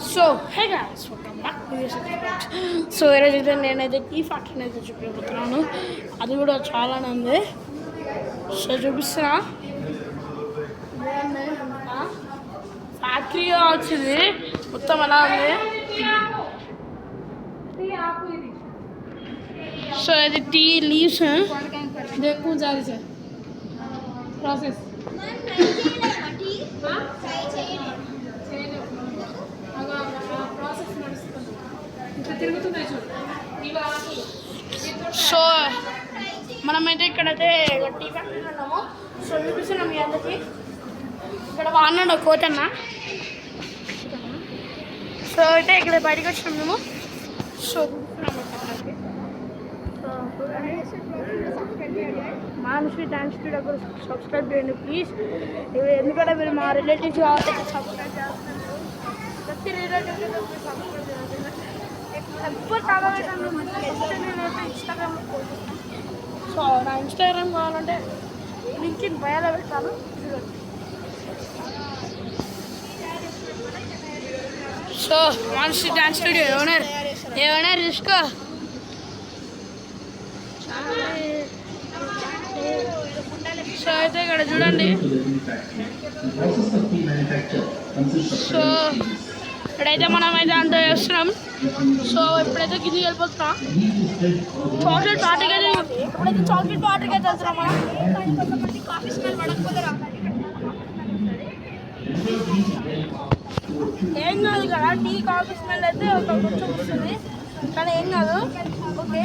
So hey guys welcome back to this episode. So ఈరోజైతే నేనైతే tea ఫ్యాక్టరీని అయితే చూపించబోతున్నాను. అది కూడా చాలానే ఉంది. సో చూపిస్తున్నా, ఫ్యాక్టరీ వచ్చింది మొత్తం ఎలా ఉంది. సో ఇది టీ లీవ్స్ देखो जा रही है प्रोसेस సో మనమైతే ఇక్కడైతే టీ ఫ్యాక్టరీ ఉన్నాము. సో చూపిస్తున్నాం మీ అందరికి. ఇక్కడ వాడినాడు కోతన్న. సో అయితే ఇక్కడ బయటకు వచ్చినాం మేము. సో మానుషి డాన్స్ స్టూడియో కూడా సబ్స్క్రైబ్ చేయండి ప్లీజ్. ఎందుకంటే మీరు మా రిలేటివ్స్ కాబట్టి సబ్స్క్రైబ్ చేస్తున్నారు. ప్రతి రిలేటివ్ సబ్స్క్రైబ్ చేయాలి. ఎప్పుడు కావాలంటే నేనైతే ఇన్స్టాగ్రామ్లో పోస్ట్ చేస్తాను. సో నా ఇన్స్టాగ్రామ్ కావాలంటే లింక్ ఇన్ బయోలో పెట్టాను. సో మానుషి డాన్స్ స్టూడియో ఏమన్నా తీసుకో. సో అయితే ఇక్కడ చూడండి. సో ఇక్కడైతే మనమైతే అంత చేస్తున్నాం. సో ఇప్పుడైతే కిందికి వెళ్ళిపోతున్నాం. చాక్లెట్ పార్టీకి అయితే ఇప్పుడైతే చాక్లెట్ పార్టీకి అయితే వెళ్తున్నాం మనం. కాఫీ స్మెల్ పడకపోతే ఏం కాదు కదా, టీ కాఫీ స్మెల్ అయితే కొంచెం వస్తుంది కానీ ఏం కాదు. ఓకే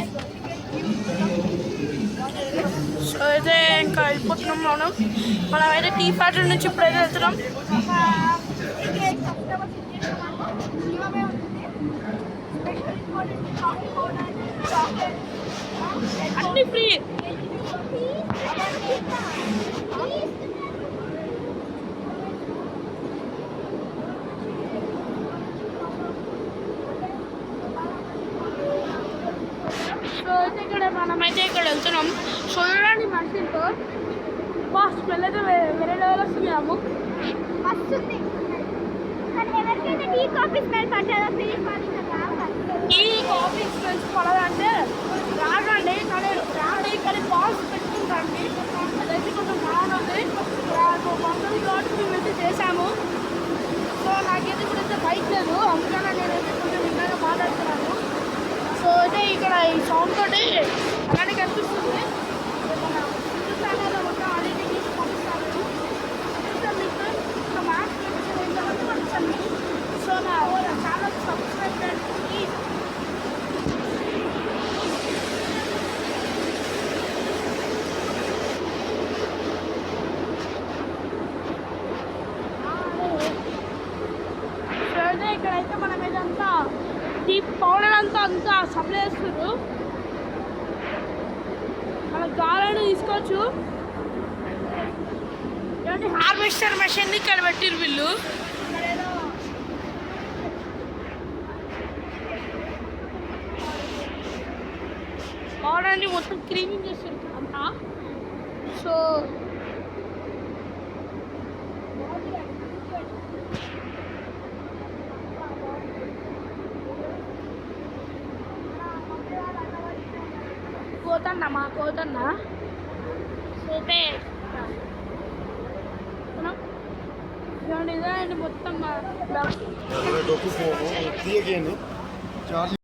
సో అయితే ఇంకా వెళ్ళిపోతున్నాం మనమైతే టీ ఫ్యాక్టరీ నుంచి ఇప్పుడైతే వెళ్తున్నాం. అన్నీ ఫ్రీ. సో అయితే ఇక్కడ మనమైతే ఇక్కడ వెళ్తున్నాం. సో చూడండి మనుషులతో ఫాస్ట్ స్మెల్ అయితే వేరే లెవెల్ వస్తుంది. అమ్ము వస్తుంది. టీ కాఫీ స్మెల్స్ పడదంటే రాకండి, కానీ రాండి కానీ బాక్స్ పెట్టుకుంటాండి. అదైతే కొంచెం బాగుంది. పంతొమ్మిది కాబట్టి మేమైతే చేసాము. సో నాకైతే ఇప్పుడైతే బైక్ లేదు, అందుకని నేనైతే కొంచెం విన్నాగా మాట్లాడుతున్నాను. సో అయితే ఇక్కడ ఈ సౌండ్ తోటి అలానే కనిపిస్తుంది. మొత్తం అదే తీసి పంపిస్తాను. మీకు మ్యాథ్స్ ఏంటంటే పంపించండి. సో నా ఛానల్ సబ్స్క్రైబ్ చేయండి ప్లీజ్. సో అయితే ఇక్కడైతే మనం ఇదంతా టీ పౌడర్ అంతా సప్లై చేస్తారు. మనకు కావాలని తీసుకోవచ్చు. ఏమంటే హార్వెస్టర్ మెషిన్ ఇక్కడ పెట్టిరు వీళ్ళు. పౌడర్ని మొత్తం క్లీనింగ్ చేస్తారు అంతా. సో కోతన్న అయితే ఇదే అండి మొత్తం